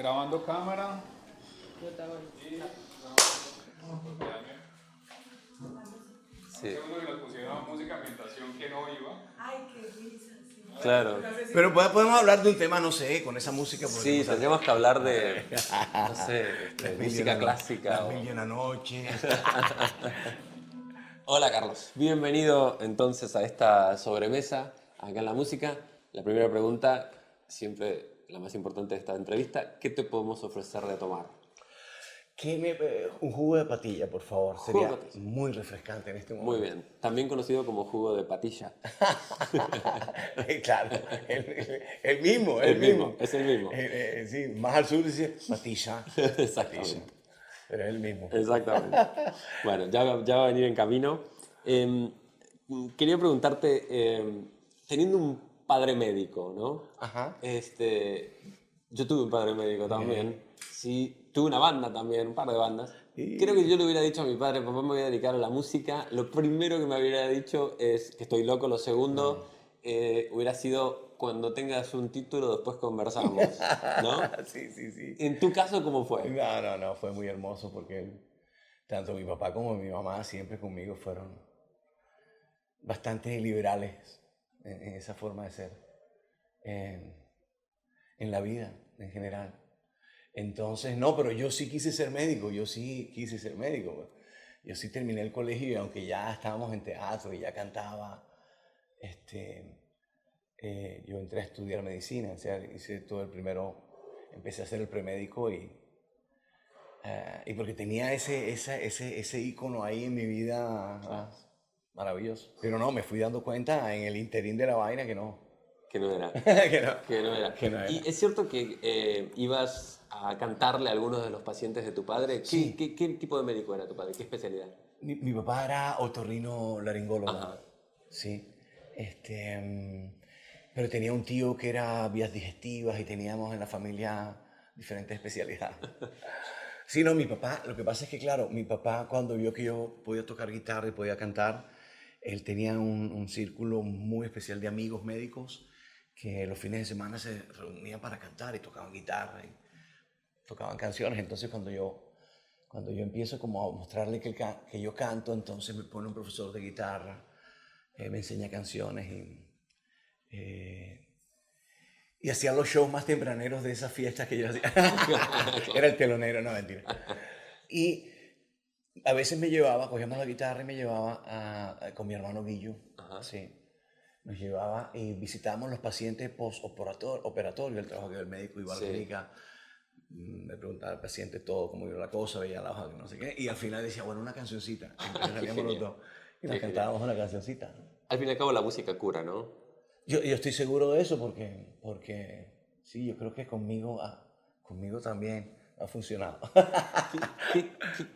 Grabando cámara. Yo te hago Y Sí, segundo que nos pusieron música ambientación que no iba. Ay, qué risa, sí. claro. Pero podemos hablar de un tema, no sé, con esa música. Sí, tendríamos que hablar de, no sé, Las música clásica. Las mil y una noche. Hola Carlos, bienvenido entonces a esta sobremesa acá en la música. La primera pregunta, siempre la más importante de esta entrevista, ¿qué te podemos ofrecer de tomar? Un jugo de patilla, por favor. Jugo de Sería patilla. muy refrescante en este Muy momento. bien, también conocido como jugo de patilla. Claro, el mismo, El mismo, es el mismo. Sí, más al sur dice patilla. Exactamente. Pero es el mismo. Exactamente. Bueno, ya va a venir en camino. Quería preguntarte, teniendo un padre médico, ¿no? Ajá. Yo tuve un padre médico también. Sí, tuve una banda también, un par de bandas. Y- Creo que yo le hubiera dicho a mi padre, papá, me voy a dedicar a la música. Lo primero que me hubiera dicho es que estoy loco. Lo segundo hubiera sido, cuando tengas un título, después conversamos, ¿no? Sí, sí, sí. En tu caso, ¿cómo fue? No, fue muy hermoso porque tanto mi papá como mi mamá siempre conmigo fueron bastante liberales en esa forma de ser, en, en la vida en general. Entonces, no, pero yo sí quise ser médico, yo sí quise ser médico. Pues. Yo sí terminé el colegio y aunque ya estábamos en teatro y ya cantaba, yo entré a estudiar medicina, o sea, hice todo el primero, empecé a hacer el premédico y porque tenía ese ícono ahí en mi vida, maravilloso. Pero no, me fui dando cuenta en el interín de la vaina que no. Que no era. que no. Que no era. Que no era. ¿Y es cierto que ibas a cantarle a algunos de los pacientes de tu padre? Sí. ¿Qué tipo de médico era tu padre? ¿Qué especialidad? Mi papá era otorrino laringólogo. Ajá. Sí. Pero tenía un tío que era vías digestivas y teníamos en la familia diferentes especialidades. Sí, no, mi papá, lo que pasa es que, claro, mi papá cuando vio que yo podía tocar guitarra y podía cantar, él tenía un círculo muy especial de amigos médicos que los fines de semana se reunían para cantar y tocaban guitarra y tocaban canciones. Entonces cuando yo empiezo como a mostrarle que yo canto, entonces me pone un profesor de guitarra, me enseña canciones y hacía los shows más tempraneros de esas fiestas que yo hacía. Era el telonero, no, mentira. Y a veces me llevaba, cogíamos la guitarra y me llevaba con mi hermano Guillo. Ajá. Sí. Nos llevaba y visitábamos los pacientes post-operatorio, el trabajo que el médico iba a la Sí. clínica, me preguntaba al paciente todo, cómo iba la cosa, veía la hoja, no sé qué, y al final decía, bueno, una cancioncita. Entonces salíamos los dos y nos cantábamos una cancioncita. Al fin y al cabo la música cura, ¿no? Yo estoy seguro de eso porque sí, yo creo que conmigo también ha funcionado.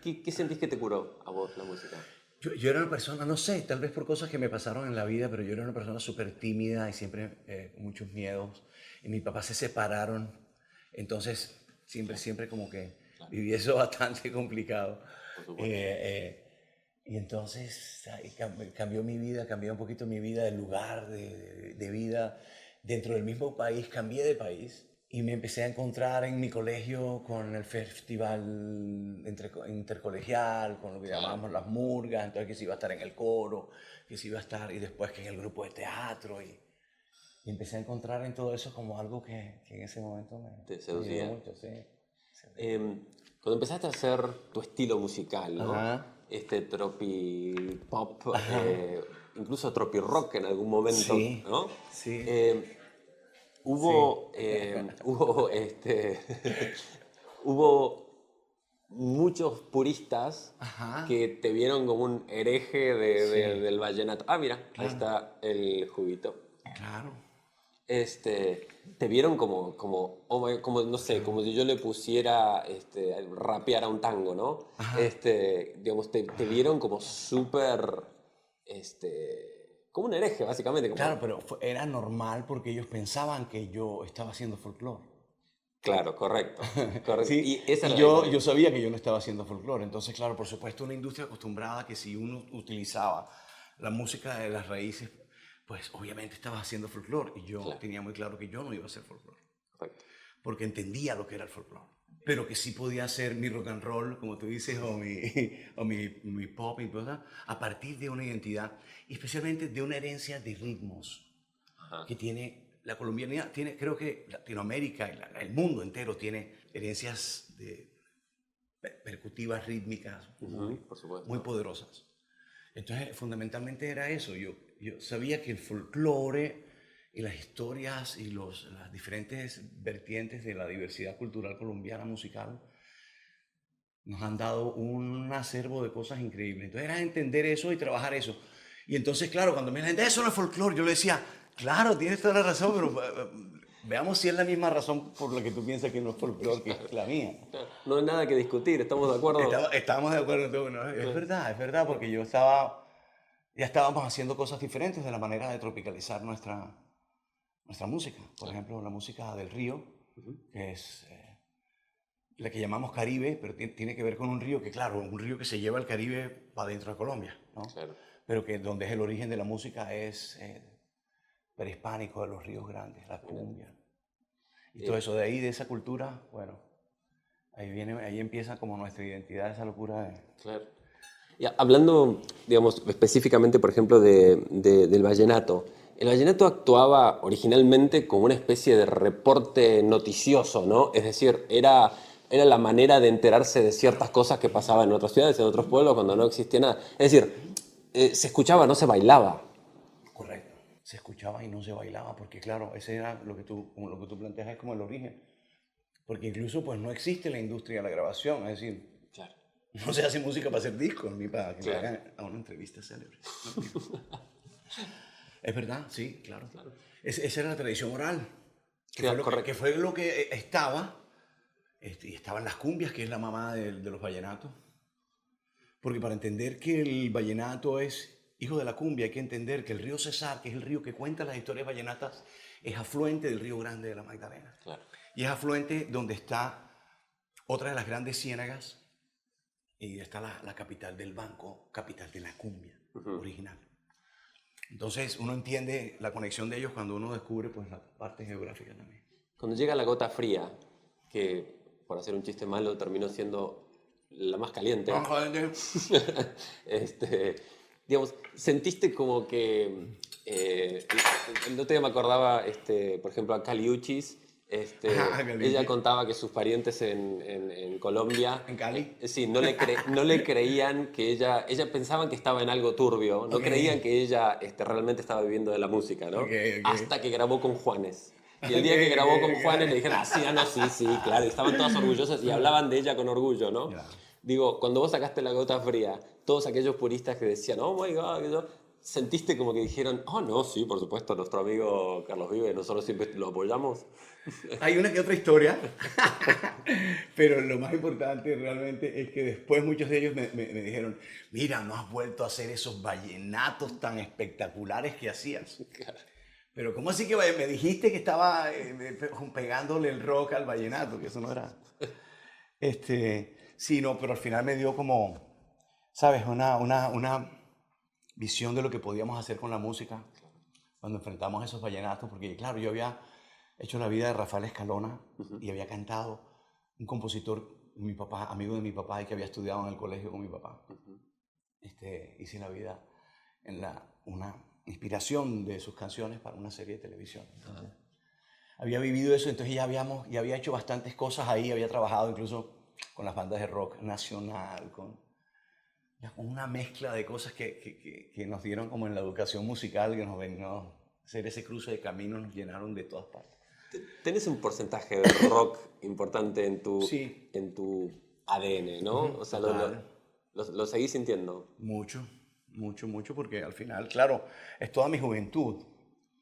¿Qué sentís que te curó a vos la música? Yo era una persona, no sé, tal vez por cosas que me pasaron en la vida, pero yo era una persona súper tímida y siempre con muchos miedos. Y mis papás se separaron, entonces siempre como que viví eso bastante complicado. Por supuesto. Y entonces cambió mi vida, cambió un poquito mi vida, el lugar de vida. Dentro del mismo país, cambié de país y me empecé a encontrar en mi colegio con el festival intercolegial, con lo que llamábamos las murgas, entonces que se iba a estar en el coro, que se iba a estar y después que en el grupo de teatro y empecé a encontrar en todo eso como algo que en ese momento Te me seducía. ayudó mucho, sí. Cuando empezaste a hacer tu estilo musical, ¿no? Ajá. Tropi pop, incluso tropi rock en algún momento, Sí, ¿no? sí. Hubo hubo muchos puristas Ajá. que te vieron como un hereje Sí. del vallenato. Ah, mira, ahí Claro. está el juguito. Claro. Te vieron como, no sé, como si yo le pusiera rapear a un tango, ¿no? Ajá. Digamos, te vieron como súper, como un hereje, básicamente. Como, Claro, pero era normal porque ellos pensaban que yo estaba haciendo folclore. Claro, correcto, correcto. Sí, Y esa y era la yo diferencia. sabía que yo no estaba haciendo folclore. Entonces, claro, por supuesto, una industria acostumbrada que si uno utilizaba la música de las raíces, pues obviamente estaba haciendo folclore. Y yo Claro. tenía muy claro que yo no iba a hacer folclore. Correcto. porque entendía lo que era el folclore. Pero que sí podía hacer mi rock and roll, como tú dices, o mi pop, y cosas, a partir de una identidad, y especialmente de una herencia de ritmos que tiene la colombianidad. Creo que Latinoamérica, el mundo entero tiene herencias percutivas, rítmicas, por supuesto. muy poderosas. Entonces, fundamentalmente era eso. Yo sabía que el folclore y las historias y las diferentes vertientes de la diversidad cultural colombiana musical nos han dado un acervo de cosas increíbles. Entonces era entender eso y trabajar eso. Y entonces, claro, cuando me la gente, eso no es folclore, yo le decía, claro, tienes toda la razón, pero veamos si es la misma razón por la que tú piensas que no es folclore que es la mía. No hay nada que discutir, estamos de acuerdo. Estábamos de acuerdo en todo, ¿no? Es verdad, porque ya estábamos haciendo cosas diferentes de la manera de tropicalizar nuestra música. Por ejemplo, la música del río, que es la que llamamos Caribe, pero tiene que ver con un río que, claro, un río que se lleva el Caribe para dentro de Colombia, ¿no? Claro. Pero que donde es el origen de la música es prehispánico, de los ríos grandes, la cumbia. Y todo eso de ahí, de esa cultura, bueno, ahí empieza como nuestra identidad, esa locura de... Claro. Y hablando, digamos, específicamente, por ejemplo, del vallenato. El vallenato actuaba originalmente como una especie de reporte noticioso, ¿no? Es decir, era la manera de enterarse de ciertas cosas que pasaban en otras ciudades, en otros pueblos, cuando no existía nada. Es decir, se escuchaba, no se bailaba. Correcto. Se escuchaba y no se bailaba, porque claro, ese era lo que tú planteas, es como el origen. Porque incluso pues no existe la industria de la grabación, es decir, Claro. no se hace música para hacer discos, ni para que le hagan a una entrevista célebre. Es verdad, sí, claro. Esa era la tradición oral, que fue lo que estaba, y estaban las cumbias, que es la mamá de los vallenatos. Porque para entender que el vallenato es hijo de la cumbia, hay que entender que el río Cesar, que es el río que cuenta las historias vallenatas, es afluente del río Grande de la Magdalena. Claro. Y es afluente donde está otra de las grandes ciénagas, y está la capital del banco, capital de la cumbia original. Entonces uno entiende la conexión de ellos cuando uno descubre pues la parte geográfica también. Cuando llega la gota fría, que por hacer un chiste malo terminó siendo la más caliente. Digamos, sentiste como que el otro día me acordaba, por ejemplo, a Cali Uchis. Ella contaba que sus parientes en Colombia, ¿En Cali? Sí, no le creían que ella pensaban que estaba en algo turbio, no creían que ella realmente estaba viviendo de la música, ¿no? Hasta que grabó con Juanes. Y el día que grabó con Juanes le dijeron, sí, claro, y estaban todas orgullosas y hablaban de ella con orgullo, ¿no? Yeah. Digo, cuando vos sacaste La Gota Fría, todos aquellos puristas que decían, oh my God, ¿sentiste como que dijeron, oh no, sí, por supuesto, nuestro amigo Carlos Vives, nosotros siempre lo apoyamos? Hay una que otra historia, pero lo más importante realmente es que después muchos de ellos me dijeron, mira, no has vuelto a hacer esos vallenatos tan espectaculares que hacías. Claro. Pero ¿cómo así que me dijiste que estaba pegándole el rock al vallenato? Que eso no era... Sí, no, pero al final me dio como, ¿sabes? Una visión de lo que podíamos hacer con la música cuando enfrentamos esos vallenatos, porque claro, yo había hecho la vida de Rafael Escalona y había cantado un compositor, mi papá, amigo de mi papá y que había estudiado en el colegio con mi papá. Hice la vida en una inspiración de sus canciones para una serie de televisión. Entonces, había vivido eso, entonces ya había hecho bastantes cosas ahí, había trabajado incluso con las bandas de rock nacional, con una mezcla de cosas que nos dieron como en la educación musical, que nos ven, ¿no? Hacer ese cruce de caminos nos llenaron de todas partes. ¿Tenés un porcentaje de rock importante en tu ADN, no? O sea, ¿lo seguís sintiendo? Mucho, porque al final, claro, es toda mi juventud.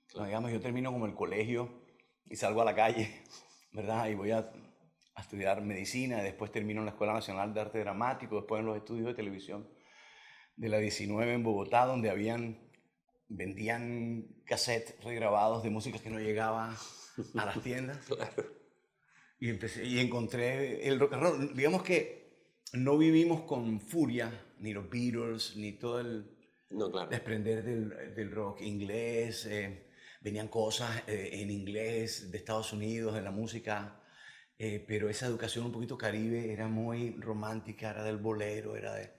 Claro. Digamos, yo termino como el colegio y salgo a la calle, ¿verdad? Y voy a estudiar medicina, después termino en la Escuela Nacional de Arte Dramático, después en los estudios de televisión de la 19 en Bogotá, donde vendían cassettes regrabados de música que no llegaba a las tiendas. Claro. Y encontré el rock and roll. Digamos que no vivimos con furia, ni los Beatles, ni todo el desprender del rock inglés. Venían cosas en inglés de Estados Unidos, en la música pero esa educación un poquito caribe era muy romántica, era del bolero, era de...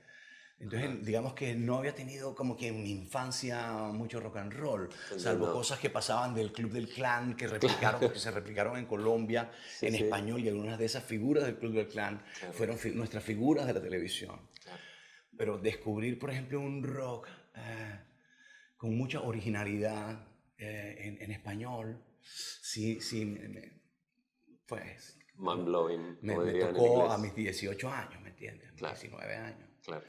Entonces, digamos que no había tenido como que en mi infancia mucho rock and roll, salvo cosas que pasaban del Club del Clan, que replicaron, que se replicaron en Colombia, en español, y algunas de esas figuras del Club del Clan fueron nuestras figuras de la televisión. Pero descubrir, por ejemplo, un rock con mucha originalidad en español, sí, pues... Mind-blowing, Me como dirían en tocó inglés. a mis 18 años, ¿me entiendes? Claro. 19 años. Claro.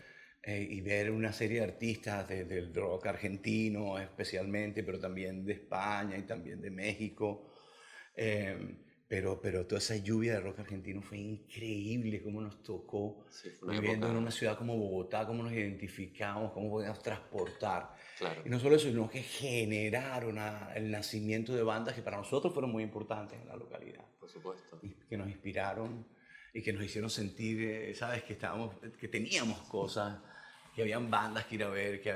Y ver una serie de artistas del rock argentino especialmente, pero también de España y también de México. Pero toda esa lluvia de rock argentino fue increíble, cómo nos tocó, Sí, fue una viviendo época- en una ciudad como Bogotá, cómo nos identificamos, cómo podíamos transportar. Claro. Y no solo eso, sino que generaron el nacimiento de bandas que para nosotros fueron muy importantes en la localidad, Por supuesto. y que nos inspiraron y que nos hicieron sentir, ¿sabes? Que teníamos cosas, que habían bandas que ir a ver, que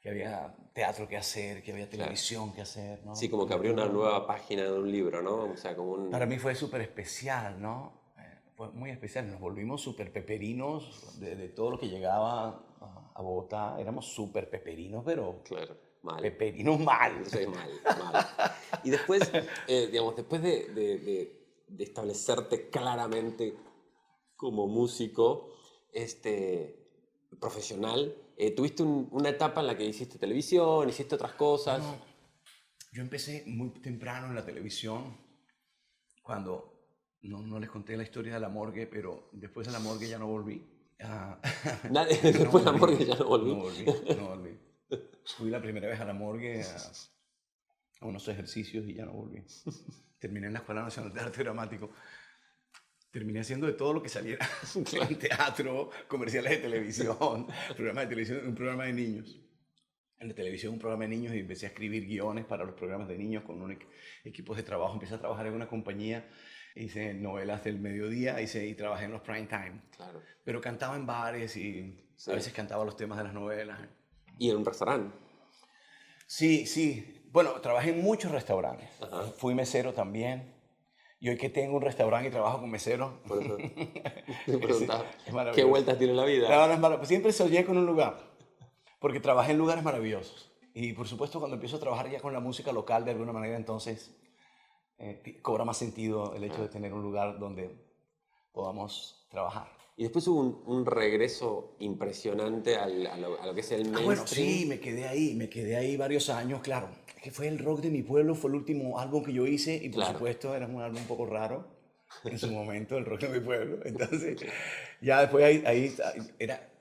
había teatro que hacer, que había televisión que hacer, ¿no? Sí, como que abrió una nueva página de un libro, ¿no? O sea, como un... Para mí fue súper especial, ¿no? Fue muy especial. Nos volvimos súper peperinos de todo lo que llegaba a Bogotá. Éramos súper peperinos, pero Claro, mal. peperinos mal. Sí, mal. Y después, digamos, después de establecerte claramente como músico profesional, tuviste una etapa en la que hiciste televisión, hiciste otras cosas. No, yo empecé muy temprano en la televisión, cuando no les conté la historia de la morgue, pero después de la morgue ya no volví. Nadie, No después de la volví, morgue ya no volví. No volví. Fui la primera vez a la morgue a unos ejercicios y ya no volví. Terminé en la Escuela Nacional de Arte Dramático. Terminé haciendo de todo lo que saliera. En teatro, comerciales de televisión, programa de televisión, un programa de niños. En la televisión un programa de niños, y empecé a escribir guiones para los programas de niños con equipos de trabajo. Empecé a trabajar en una compañía, hice novelas del mediodía y trabajé en los prime time. Claro. Pero cantaba en bares y Sí. a veces cantaba los temas de las novelas. Y en un restaurante. Sí. Bueno, trabajé en muchos restaurantes. Ajá. Fui mesero también. Y hoy que tengo un restaurante y trabajo con meseros, Por eso te preguntaba, es maravilloso. ¿qué vueltas tiene la vida? La verdad es maravilloso. Siempre soñé con un lugar, porque trabajé en lugares maravillosos. Y por supuesto, cuando empiezo a trabajar ya con la música local de alguna manera, entonces cobra más sentido el hecho de tener un lugar donde podamos trabajar. Y después hubo un regreso impresionante a lo que es el mainstream. Bueno, sí, me quedé ahí varios años, claro. Es que fue el rock de mi pueblo, fue el último álbum que yo hice y por Claro. supuesto era un álbum un poco raro en su momento, el rock de mi pueblo. Entonces, ya después ahí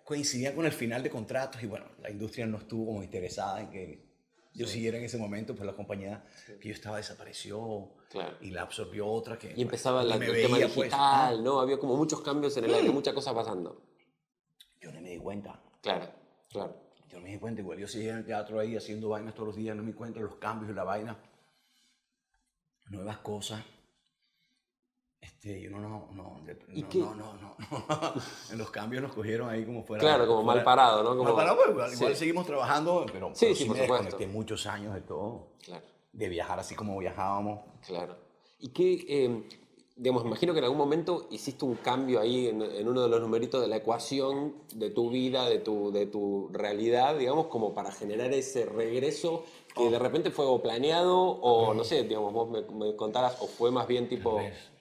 coincidía con el final de contratos y bueno, la industria no estuvo como interesada en que yo siguiera en ese momento, pues la compañía que yo estaba desapareció. Claro. Y la absorbió otra que... Y empezaba bueno, el me tema veía, digital, pues, ¿no? Había como muchos cambios en el aire, muchas cosas pasando. yo no me di cuenta. Claro, claro. Yo no me di cuenta, igual yo seguía en el teatro ahí haciendo vainas todos los días, no me di cuenta de los cambios y la vaina. Nuevas cosas. Yo no. En los cambios nos cogieron ahí como fuera. Claro, como mal parado, ¿no? Como, Mal parado, pues, igual sí. seguimos trabajando, pero Sí, pero sí, sí por me supuesto. desconecté muchos años de todo. Claro, De viajar así como viajábamos. claro. Y que, digamos, imagino que en algún momento hiciste un cambio ahí en uno de los numeritos de la ecuación de tu vida, de tu realidad, digamos, como para generar ese regreso que de repente fue o planeado o, no sé, digamos, vos me contaras, o fue más bien tipo... Pues,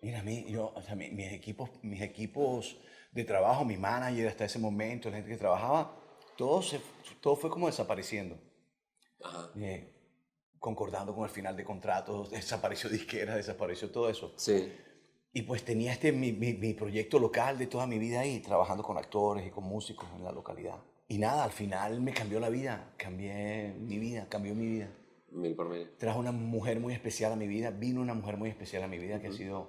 mira, mis equipos de trabajo, mi manager hasta ese momento, la gente que trabajaba, todo fue como desapareciendo. Ajá. Concordando con el final de contratos, desapareció disquera, desapareció todo eso. Sí, Y pues tenía mi proyecto local de toda mi vida ahí, trabajando con actores y con músicos en la localidad. Y nada, al final me cambió la vida, cambió mi vida. 1000 por 1000. Trajo una mujer muy especial a mi vida, vino una mujer muy especial a mi vida que ha sido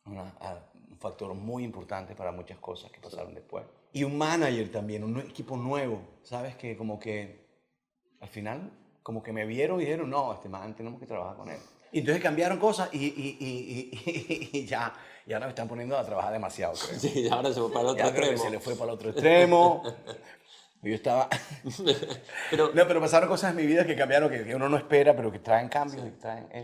un factor muy importante para muchas cosas que pasaron después. Y un manager también, un equipo nuevo, ¿sabes? Que como que al final como que me vieron y dijeron, no, este man tenemos que trabajar con él. Y entonces cambiaron cosas y ya me están poniendo a trabajar demasiado, creo. Sí, y ahora se fue para el otro Ya creo que extremo. se le fue para el otro extremo. Yo estaba... Pero, No, pero pasaron cosas en mi vida que cambiaron, que uno no espera, pero que traen cambios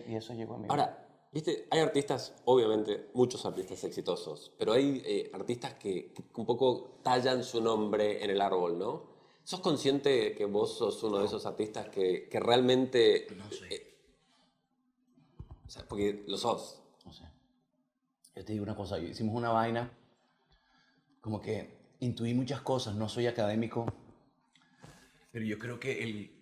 y eso llegó a mi vida. ahora, Viste, hay artistas, obviamente, muchos artistas exitosos, pero hay artistas que un poco tallan su nombre en el árbol, ¿no? ¿Sos consciente que vos sos uno de esos artistas que realmente... No sé. O sea, porque lo sos. No sé. Yo te digo una cosa, hicimos una vaina, como que intuí muchas cosas, no soy académico, pero yo creo que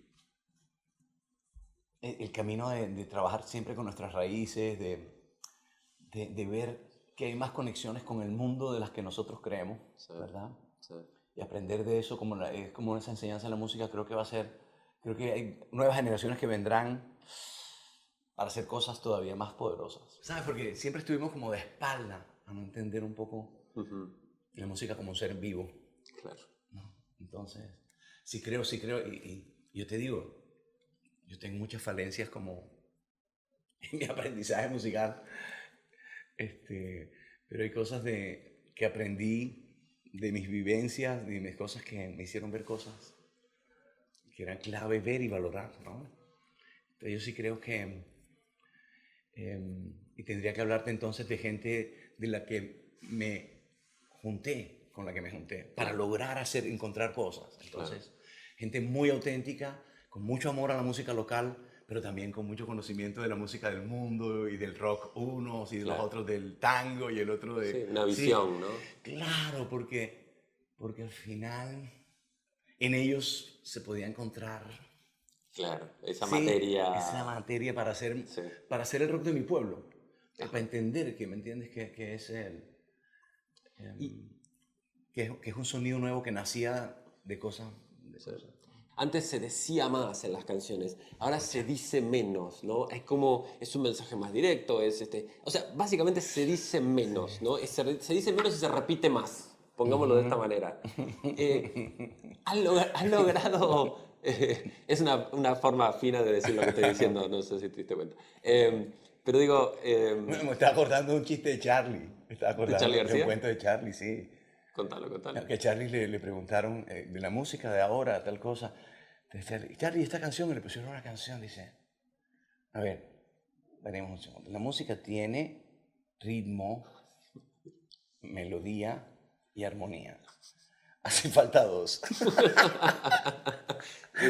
el camino de trabajar siempre con nuestras raíces, de ver que hay más conexiones con el mundo de las que nosotros creemos, Sí. ¿verdad? Sí. Y aprender de eso, es como esa enseñanza en la música, creo que va a ser, creo que hay nuevas generaciones que vendrán para hacer cosas todavía más poderosas. ¿Sabes? Porque siempre estuvimos como de espalda a no entender un poco la música como un ser vivo. Claro. ¿No? Entonces, sí creo, y yo te digo, yo tengo muchas falencias como en mi aprendizaje musical, pero hay cosas que aprendí de mis vivencias, de mis cosas que me hicieron ver cosas que eran clave ver y valorar, ¿no? Entonces yo sí creo que, y tendría que hablarte entonces de gente de la que me junté, con la que me junté, para lograr encontrar cosas. Entonces, gente muy auténtica, con mucho amor a la música local, pero también con mucho conocimiento de la música del mundo y del rock unos y de los otros del tango y el otro de... Sí, una visión, ¿no? Claro, porque al final en ellos se podía encontrar... Claro, esa Sí, materia... esa materia para hacer el rock de mi pueblo. Para entender que, ¿me entiendes? Que es que es un sonido nuevo que nacía de cosas. Antes se decía más en las canciones, ahora se dice menos, ¿no? Es como, es un mensaje más directo, o sea, básicamente se dice menos, ¿no? Se dice menos y se repite más, pongámoslo de esta manera. ¿Has logrado, es una forma fina de decir lo que estoy diciendo, no sé si te diste cuenta. Pero digo... Me estaba acordando de un chiste de Charlie. Me estaba acordando Charlie de García? un cuento de Charlie, sí. Contalo. Que a Charlie le preguntaron de la música de ahora, tal cosa. Entonces, Charlie, esta canción, le pusieron una canción, dice, a ver, veremos un segundo. La música tiene ritmo, melodía y armonía. Hacen falta dos.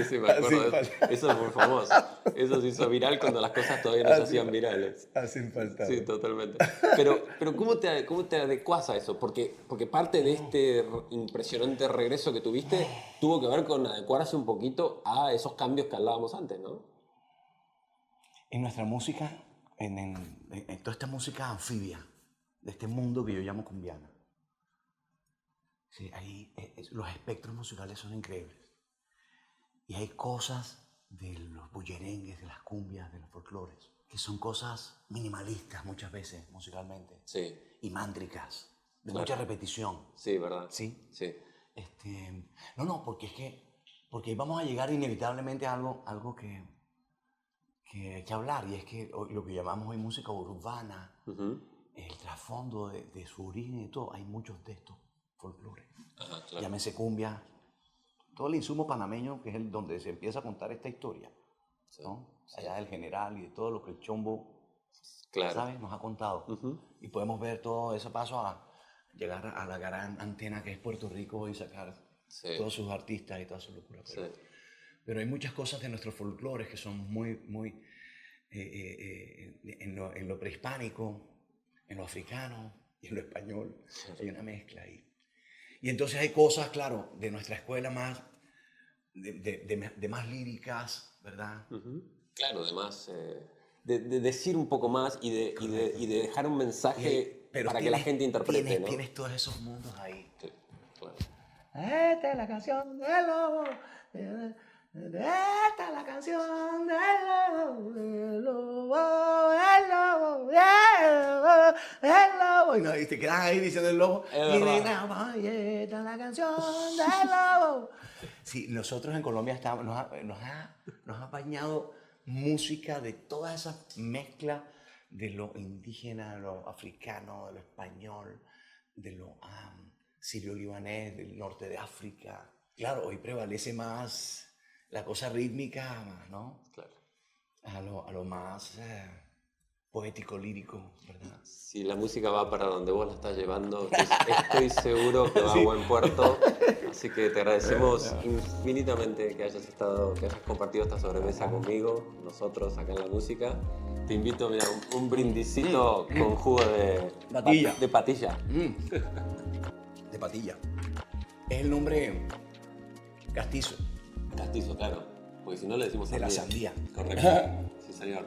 Sí, me acuerdo. Eso es muy famoso. Eso se hizo viral cuando las cosas todavía no se hacían virales. Hacen falta Sí, dos. totalmente. Pero ¿cómo te adecuás a eso? Porque parte de este impresionante regreso que tuviste tuvo que ver con adecuarse un poquito a esos cambios que hablábamos antes, ¿no? En nuestra música, en toda esta música anfibia, de este mundo que yo llamo cumbiana, sí, ahí los espectros musicales son increíbles. Y hay cosas de los bullerengues, de las cumbias, de los folclores, que son cosas minimalistas muchas veces musicalmente. Sí. Y mántricas, de mucha repetición. Sí, ¿verdad? Sí. Sí. No, porque ahí vamos a llegar inevitablemente a algo que hay que hablar, y es que lo que llamamos hoy música urbana, el trasfondo de su origen y todo, hay muchos de estos folclores. Ajá, claro. Llámese cumbia, todo el insumo panameño, que es donde se empieza a contar esta historia, ¿no? Allá del general y de todo lo que el chombo, ¿sabes? Nos ha contado. Y podemos ver todo ese paso a llegar a la gran antena que es Puerto Rico y sacar todos sus artistas y toda su locura. Pero hay muchas cosas de nuestros folclores que son muy en lo prehispánico, en lo africano y en lo español. Hay una mezcla ahí. Y entonces hay cosas, claro, de nuestra escuela más, de más líricas, ¿verdad? Claro, además, de decir un poco más y de dejar un mensaje para que la gente interprete, ¿no? Tienes todos esos mundos ahí. Sí, claro. Esta es la canción del lobo. Esta es la canción del lobo, el lobo. Y, no, y te quedas ahí diciendo el lobo. Y esta es la canción del lobo. Sí, nosotros en Colombia nos ha bañado música de toda esa mezcla de lo indígena, de lo africano, de lo español, de lo sirio-libanés, del norte de África. Claro, hoy prevalece más la cosa rítmica, ¿no? Claro. A lo más poético, lírico, ¿verdad? Si la música va para donde vos la estás llevando, estoy seguro que va a buen puerto. Así que te agradecemos infinitamente que hayas compartido esta sobremesa conmigo, nosotros acá en la música. Te invito, mira, un brindisito con jugo de Patilla. de patilla. De patilla. Es el nombre castizo Castizo, claro. Porque si no le decimos de la sandía. Correcto. Sí, señor.